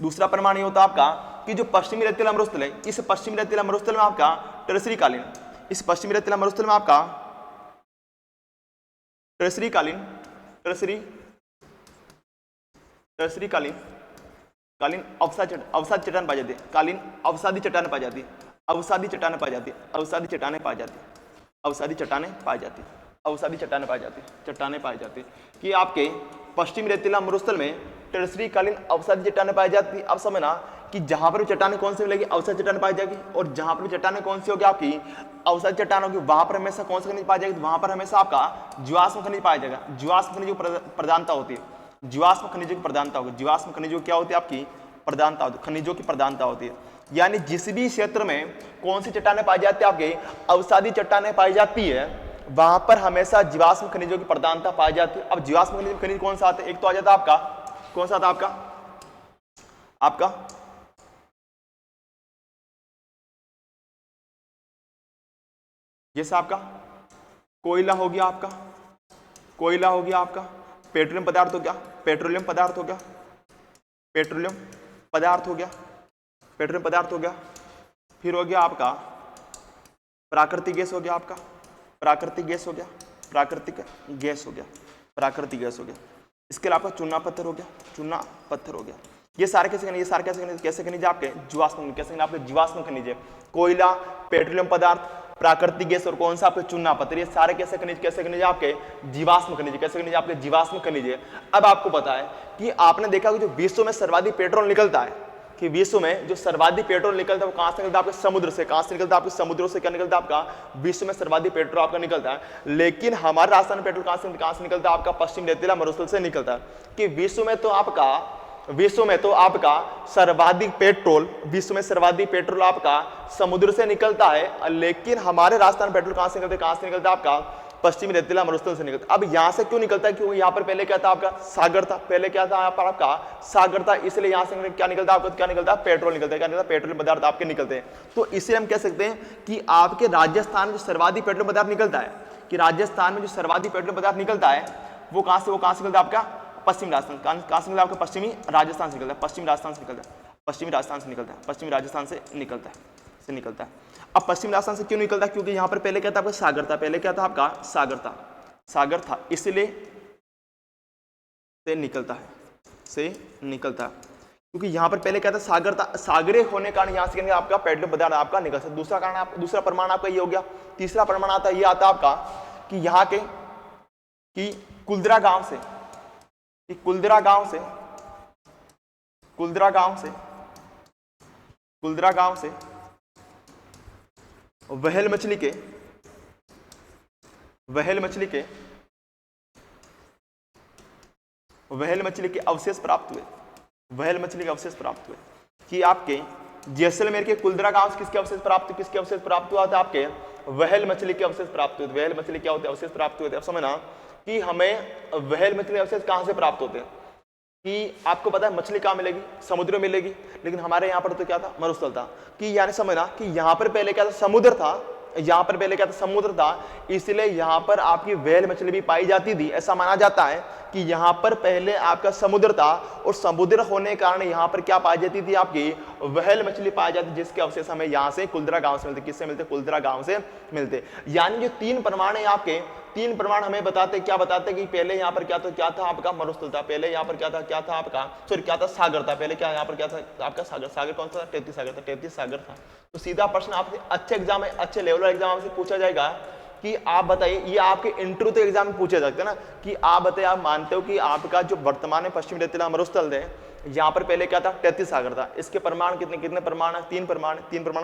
दूसरा प्रमाण ये होता है आपका कि जो पश्चिमी रेतीला मरुस्थल है, इस पश्चिमी रेतीला मरुस्थल में आपका टर्शियरी कालीन, इस पश्चिमी रेतीला मरुस्थल में आपका टर्शियरी कालीन अवसादी चट्टान पाई जाती है, कालीन अवसादी चट्टान पाई जाती है, अवसादी चट्टानें पाई जाती है, अवसादी चट्टानें पाई जाती है, अवसादी चट्टानें पाई जाती है, अवसादी चट्टानें पाई जाती है, चट्टानें पाई जाती है कि आपके पश्चिमी रेतीला मरुस्थल में टर्शियरी कालीन अवसादी चट्टानें पाई जाती है। अब समझना कि जहां पर भी चट्टानें कौन सी मिलेगी, अवसादी चट्टानें पाई जाएगी, और जहां पर भी चट्टानें कौन सी होगी आपकी, अवसादी चट्टान होगी, वहां पर हमेशा कौन सा खनिज पाई जाएगी, वहां पर हमेशा आपका जीवाश्म खनिज पाया जाएगा। जीवाश्म खनिजों की प्रधानता होती है, जीवाश्म खनिजों की प्रधानता होगी, जीवाश्म खनिजों क्या होती है आपकी, प्रधानता होती है, खनिजों की प्रधानता होती है। यानी जिस भी क्षेत्र में कौन सी चट्टानें पाई जाती है, आपकी अवसादी चट्टानें पाई जाती है, वहां पर हमेशा जीवाश्म खनिजों की प्रधानता पाई जाती है। अब जीवाश्म खनिज कौन सा आता है, एक तो आ जाता है आपका, कौन सा आता है आपका जैसे आपका कोयला हो गया, आपका कोयला हो गया, आपका पेट्रोलियम पदार्थ हो गया, पेट्रोलियम पदार्थ हो गया, पेट्रोलियम पदार्थ हो गया, पेट्रोलियम पदार्थ हो गया। फिर हो गया आपका प्राकृतिक गैस हो गया, आपका प्राकृतिक गैस हो गया, प्राकृतिक गैस हो गया, प्राकृतिक गैस हो गया। इसके अलावा आपका चूना पत्थर हो गया, चूना पत्थर हो गया। ये सारे कैसे खनिज, ये सारे कैसे खनिज आपके जीवाश्म, कैसे आपके जीवाश्म खनिज है। कोयला, पेट्रोलियम पदार्थ, प्राकृतिक गैस और कौन सा आपके चूना पत्थर, ये सारे कैसे खनिज आपके जीवाश्म खनिज, कैसे खनिज आपके जीवाश्म खनिज है। अब आपको पता है कि आपने देखा कि जो विश्व में सर्वाधिक पेट्रोल निकलता है, कि विश्व में जो सर्वाधिक पेट्रोल निकलता है वो कहां से निकलता है, आपके समुद्र से। कहां से निकलता है, आपके समुद्रों से। क्या निकलता है आपका, विश्व में सर्वाधिक पेट्रोल आपका निकलता है। लेकिन हमारे राजस्थान में पेट्रोल कहां से निकलता है, आपका पश्चिम रेतीला मरुस्थल से निकलता है। कि विश्व में तो आपका सर्वाधिक पेट्रोल, विश्व में सर्वाधिक पेट्रोल आपका समुद्र से निकलता है। लेकिन हमारे राजस्थान पेट्रोल कहां से निकलता है, आपका पश्चिमी रेतीला मरुस्थल से निकलता। अब यहां से क्यों निकलता है, क्योंकि यहाँ पर पहले क्या था, आपका सागर था। पहले क्या था यहाँ पर आपका सागर था, इसलिए यहां से क्या निकलता है, आपको क्या निकलता है, पेट्रोल निकलता है। क्या निकलता है, पेट्रोल पदार्थ आपके निकलते हैं। तो इसे हम कह सकते हैं कि आपके राजस्थान में जो सर्वाधिक पेट्रोल पदार्थ निकलता है, कि राजस्थान में जो सर्वाधिक पेट्रोल पदार्थ निकलता है वो कहां से निकलता है, आपका पश्चिम राजस्थान। कहां से निकलता है, आपका पश्चिमी राजस्थान से निकलता है, पश्चिमी राजस्थान से निकलता है, पश्चिमी राजस्थान से निकलता है, पश्चिमी राजस्थान से निकलता है। अब पश्चिमी राजस्थान से क्यों निकलता है, क्योंकि यहाँ पर पहले क्या था, आपका सागर था। पहले क्या था, आपका सागर था, इसलिए से निकलता है, क्योंकि यहाँ पर पहले क्या था, सागर था। सागरे होने कारण यहाँ से आपका पेट्रोल पदार्थ आपका निकल सकता। दूसरा कारण, दूसरा प्रमाण आपका ये हो गया। तीसरा प्रमाण आता है, ये आता आपका कि यहाँ के कि कुलदरा गांव से व्हेल मछली के अवशेष प्राप्त हुए। कि आपके जैसलमेर के कुलदरा गांव से किसके अवशेष प्राप्त हुआ था, आपके व्हेल मछली के अवशेष प्राप्त हुए। व्हेल मछली क्या होते हैं, अवशेष प्राप्त हुए थे। अब समझना कि हमें व्हेल मछली अवशेष कहां से प्राप्त होते हैं, कि आपको पता है मछली कहां मिलेगी, समुद्र में मिलेगी। लेकिन हमारे यहाँ पर तो क्या था, मरुस्थल था। कि यानी समझना कि यहाँ पर पहले क्या था, समुद्र था, इसलिए यहाँ पर आपकी व्हेल मछली भी पाई जाती थी। ऐसा माना जाता है कि यहाँ पर पहले आपका समुद्र था और समुद्र होने के कारण यहाँ पर क्या पाई जाती थी, आपकी व्हेल मछली पाई जाती, जिसके अवशेष हमें यहाँ से कुलदरा गांव से मिलते। किससे मिलते, कुलदरा गांव से मिलते। यानी जो तीन प्रमाण है आपके, तीन प्रमाण हमें बताते कि पहले यहाँ पर क्या था आपका मरुस्थल था। पहले यहाँ पर क्या था आपका सागर था। पहले क्या यहाँ पर क्या था आपका सागर कौन सा था, तैतीस सागर था। तो सीधा प्रश्न आपसे अच्छे एग्जाम में, अच्छे लेवल एग्जाम से पूछा जाएगा कि आप बताइए, ये आपके इंटरव्यू तो एग्जाम में पूछे जाते हैं ना, कि आप बताइए, आप मानते हो कि आपका जो वर्तमान में पश्चिम रेतीला मरुस्थल है, यहाँ पर पहले क्या था, 33 सागर था। इसके प्रमाण कितने प्रमाण है, तीन प्रमाण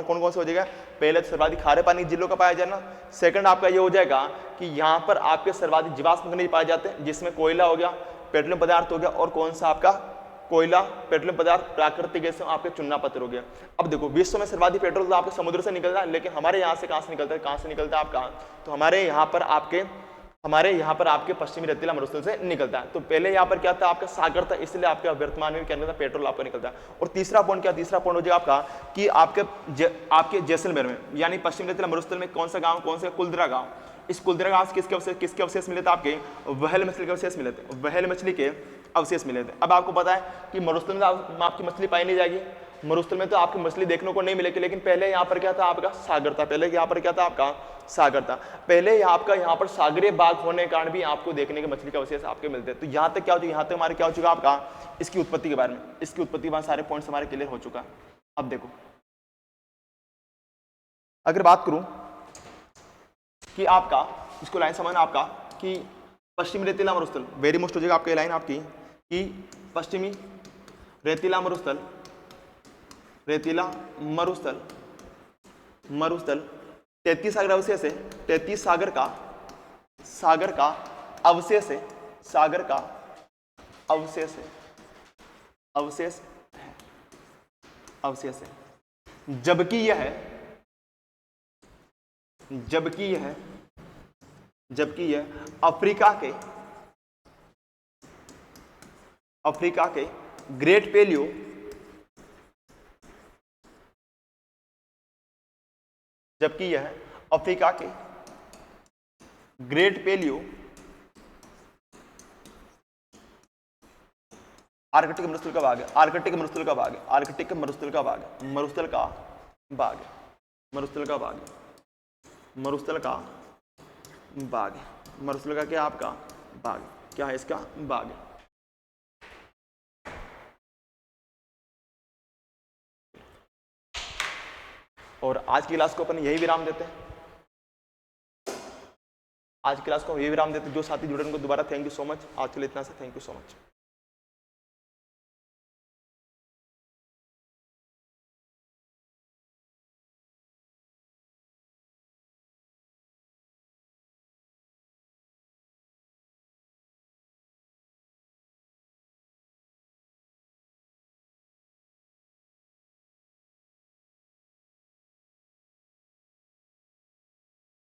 कौन से हो जाएगा। पहले तो सर्वाधिक खारे पानी जिलों का पाया जाए ना। सेकंड आपका ये हो जाएगा कि यहाँ पर आपके सर्वाधिक जीवाश्म खनिज पाए जाते हैं, जिसमें कोयला हो गया, पेट्रोलियम पदार्थ हो गया, और कौन सा आपका कोयला, पेट्रोलियम पदार्थ, प्राकृतिक गैस, आपके चूना पत्थर हो गया। अब देखो, विश्व में सर्वाधिक पेट्रोल तो आपके समुद्र से निकलता है, लेकिन हमारे यहाँ से कहाँ से निकलता है आपका, तो हमारे यहाँ पर आपके पश्चिमी रेतीला मरुस्थल से निकलता है। तो पहले यहाँ पर क्या था, आपका सागर था, इसलिए आपके वर्तमान में क्या निकलता है, पेट्रोल आपका निकलता है। और तीसरा पॉइंट हो जाएगा आपका कि आपके जैसलमेर में, यानी पश्चिमी रेतीला मरुस्थल में कौन सा कुलदरा गांव। इस कुलदरा गांव से किसके अवशेष मिले थे, आपके व्हेल मछली के अवशेष मिले थे। व्हेल मछली के अवशेष मिले थे। अब आपको पता है कि मरुस्थल में आपकी मछली पाई नहीं जाएगी, मरुस्थल में तो आपकी मछली देखने को नहीं मिलेगी। लेकिन पहले यहाँ पर क्या था, आपका सागर था। पहले यहाँ पर सागरीय बाग होने के कारण भी आपको देखने के मछली के अवशेष आपके मिलते हैं। तो यहाँ तक क्या हो चुका, यहाँ तक हमारे क्या हो चुका आपका, इसकी उत्पत्ति के बारे में, इसकी उत्पत्ति के सारे पॉइंट्स हमारे क्लियर हो चुका है। अब देखो, अगर बात करूं कि आपका इसको लाइन समझना आपका कि पश्चिमी रेतीला मरुस्थल, वेरी मोस्ट हो जाएगा आपकी लाइन आपकी कि पश्चिमी रेतीला मरुस्थल 33 सागर अवशेष है, 33 सागर का अवशेष है। जबकि यह अफ्रीका के ग्रेट पेलियो आर्कटिक मरुस्थल का भाग है, आर्कटिक मरुस्थल का भाग है, आर्कटिक मरुस्थल का भाग है, मरुस्थल का भाग है, मरुस्थल का भाग है, मरुस्थल का भाग है, मरुस्थल का क्या आपका भाग है, क्या है इसका भाग है। और आज की क्लास को अपन यही विराम देते हैं, आज की क्लास को यही विराम देते हैं। जो साथी जुड़े उनको दोबारा थैंक यू सो मच। आज के लिए इतना से, थैंक यू सो मच।